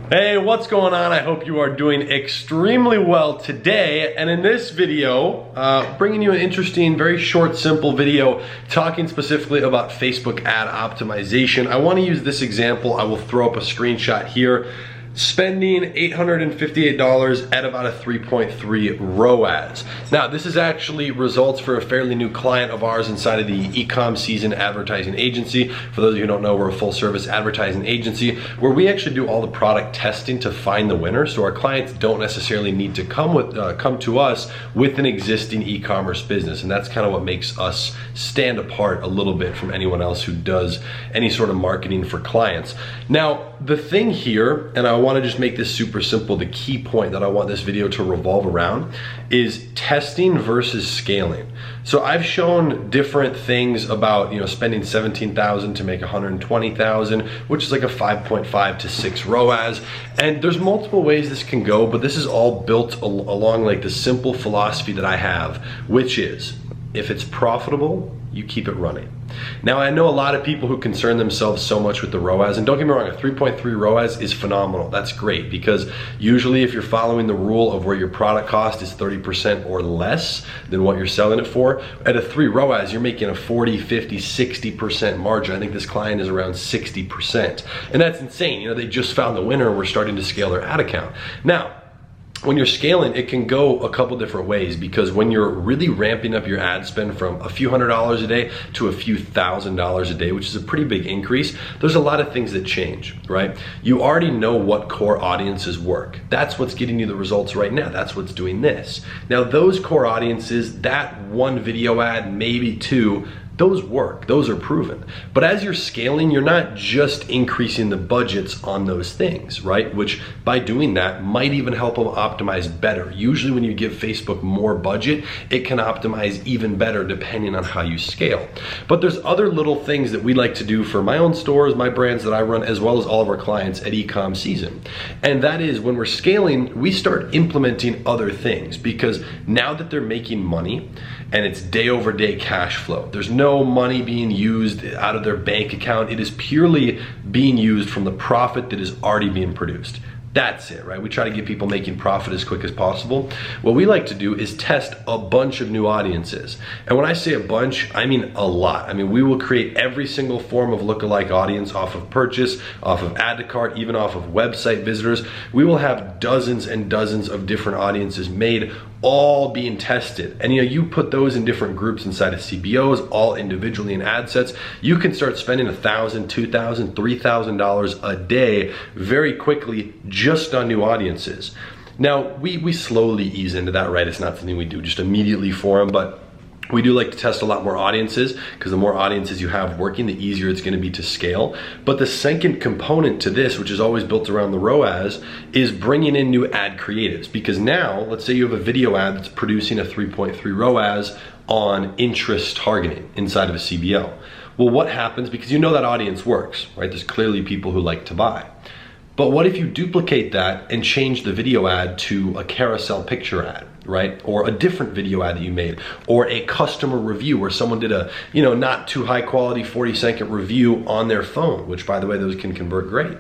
Hey, what's going on? I hope you are doing extremely well today. And in this video, bringing you an interesting, very short, simple video talking specifically about Facebook ad optimization. I want to use this example. I will throw up a screenshot here. Spending $858 at about a 3.3 ROAS. Now, this is actually results for a fairly new client of ours inside of the Ecom season advertising agency. For those of you who don't know, we're a full service advertising agency where we actually do all the product testing to find the winner. So our clients don't necessarily need to come to us with an existing e-commerce business. And that's kind of what makes us stand apart a little bit from anyone else who does any sort of marketing for clients. Now, the thing here, and I want to just make this super simple, the key point that I want this video to revolve around is testing versus scaling. So I've shown different things about, spending $17,000 to make $120,000, which is like a 5.5 to 6 ROAS. And there's multiple ways this can go, but this is all built along like the simple philosophy that I have, which is if it's profitable, you keep it running. Now, I know a lot of people who concern themselves so much with the ROAS, and don't get me wrong, a 3.3 ROAS is phenomenal. That's great because usually if you're following the rule of where your product cost is 30% or less than what you're selling it for, at a 3 ROAS, you're making a 40, 50, 60% margin. I think this client is around 60%. And that's insane. They just found the winner and we're starting to scale their ad account. Now, when you're scaling, it can go a couple different ways because when you're really ramping up your ad spend from a few $100s a day to a few $1,000s a day, which is a pretty big increase, there's a lot of things that change, right? You already know what core audiences work. That's what's getting you the results right now. That's what's doing this. Now, those core audiences, that one video ad, maybe two, those work, those are proven. But as you're scaling, you're not just increasing the budgets on those things, right? Which by doing that might even help them optimize better. Usually when you give Facebook more budget, it can optimize even better depending on how you scale. But there's other little things that we like to do for my own stores, my brands that I run, as well as all of our clients at Ecom season. And that is when we're scaling, we start implementing other things because now that they're making money and it's day over day cash flow, there's no money being used out of their bank account. It is purely being used from the profit that is already being produced. That's it, right? We try to get people making profit as quick as possible. What we like to do is test a bunch of new audiences. And when I say a bunch, I mean a lot. I mean, we will create every single form of lookalike audience off of purchase, off of add to cart, even off of website visitors. We will have dozens and dozens of different audiences made, all being tested. And you put those in different groups inside of CBOs, all individually in ad sets. You can start spending $1,000, $2,000, $3,000 a day very quickly just on new audiences. Now, we slowly ease into that, right? It's not something we do just immediately for them, but we do like to test a lot more audiences because the more audiences you have working, the easier it's going to be to scale. But the second component to this, which is always built around the ROAS, is bringing in new ad creatives. Because now, let's say you have a video ad that's producing a 3.3 ROAS on interest targeting inside of a CBO. Well, what happens? Because you know that audience works, right? There's clearly people who like to buy. But what if you duplicate that and change the video ad to a carousel picture ad, right? Or a different video ad that you made, or a customer review where someone did a, not too high quality 40-second review on their phone, which by the way, those can convert great.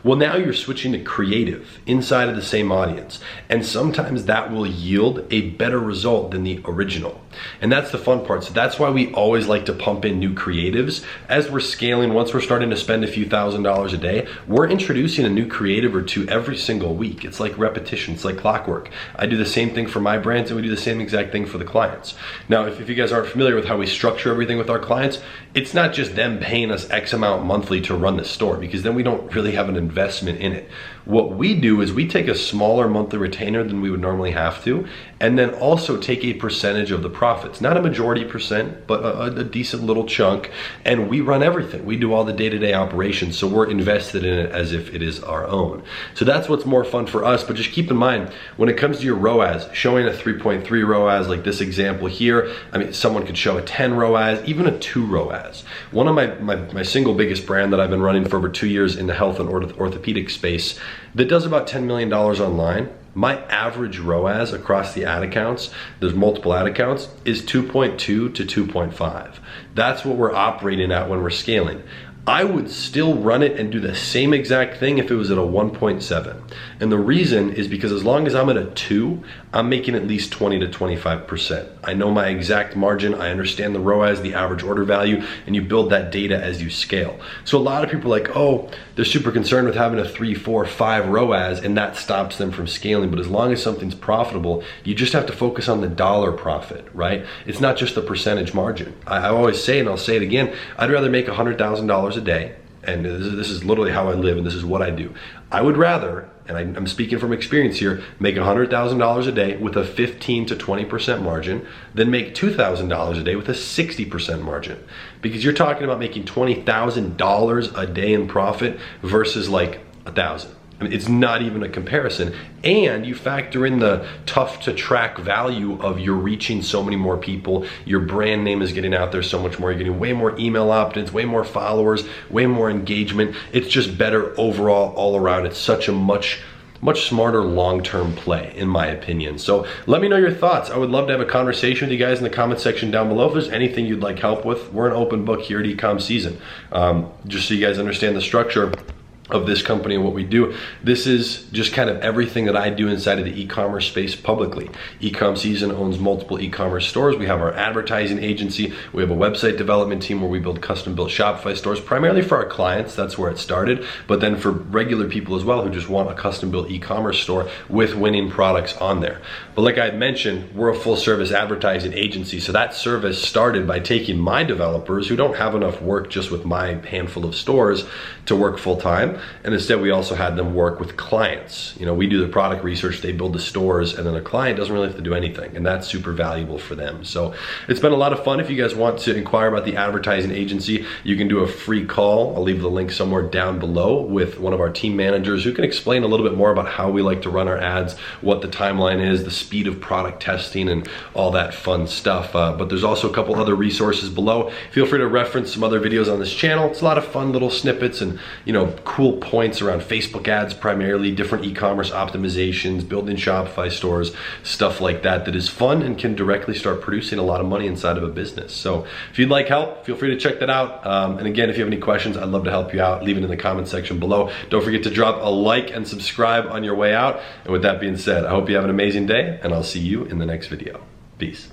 Well, now you're switching to creative inside of the same audience. And sometimes that will yield a better result than the original. And that's the fun part. So that's why we always like to pump in new creatives. As we're scaling, once we're starting to spend a few $1,000s a day, we're introducing a new creative or two every single week. It's like repetition, it's like clockwork. I do the same thing for my brands and we do the same exact thing for the clients. Now, if you guys aren't familiar with how we structure everything with our clients, it's not just them paying us X amount monthly to run the store, because then we don't really have an investment in it. What we do is we take a smaller monthly retainer than we would normally have to, and then also take a percentage of the profits. Not a majority percent, but a decent little chunk, and we run everything. We do all the day-to-day operations, so we're invested in it as if it is our own. So that's what's more fun for us, but just keep in mind, when it comes to your ROAS, showing a 3.3 ROAS like this example here, I mean, someone could show a 10 ROAS, even a 2 ROAS. One of my single biggest brand that I've been running for over 2 years in the health and orthopedic space that does about $10 million online, my average ROAS across the ad accounts, there's multiple ad accounts, is 2.2 to 2.5. That's what we're operating at when we're scaling. I would still run it and do the same exact thing if it was at a 1.7. And the reason is because as long as I'm at a 2, I'm making at least 20 to 25%. I know my exact margin, I understand the ROAS, the average order value, and you build that data as you scale. So a lot of people are like, oh, they're super concerned with having a 3, 4, 5 ROAS, and that stops them from scaling. But as long as something's profitable, you just have to focus on the dollar profit, right? It's not just the percentage margin. I always say, and I'll say it again, I'd rather make $100,000 a day, and this is literally how I live and this is what I do. I would rather, and I'm speaking from experience here, make $100,000 a day with a 15 to 20% margin than make $2,000 a day with a 60% margin. Because you're talking about making $20,000 a day in profit versus like $1,000. I mean, it's not even a comparison. And you factor in the tough to track value of you're reaching so many more people, your brand name is getting out there so much more, you're getting way more email opt-ins, way more followers, way more engagement. It's just better overall all around. It's such a much smarter long-term play, in my opinion. So let me know your thoughts. I would love to have a conversation with you guys in the comment section down below. If there's anything you'd like help with, we're an open book here at Ecom Season. Just so you guys understand the structure of this company and what we do. This is just kind of everything that I do inside of the e-commerce space publicly. Ecom Season owns multiple e-commerce stores. We have our advertising agency. We have a website development team where we build custom-built Shopify stores, primarily for our clients. That's where it started. But then for regular people as well who just want a custom-built e-commerce store with winning products on there. But like I had mentioned, we're a full-service advertising agency. So that service started by taking my developers who don't have enough work just with my handful of stores to work full-time. And instead we also had them work with clients. You know, we do the product research, they build the stores, and then a client doesn't really have to do anything, and that's super valuable for them. So it's been a lot of fun. If you guys want to inquire about the advertising agency, you can do a free call. I'll leave the link somewhere down below with one of our team managers who can explain a little bit more about how we like to run our ads, what the timeline is, the speed of product testing, and all that fun stuff. But there's also a couple other resources below. Feel free to reference some other videos on this channel. It's a lot of fun little snippets and, you know, cool points around Facebook ads, primarily different e-commerce optimizations, building Shopify stores, stuff like that is fun and can directly start producing a lot of money inside of a business. So if you'd like help, feel free to check that out. And again, if you have any questions, I'd love to help you out. Leave it in the comment section below. Don't forget to drop a like and subscribe on your way out. And with that being said, I hope you have an amazing day, and I'll see you in the next video. Peace.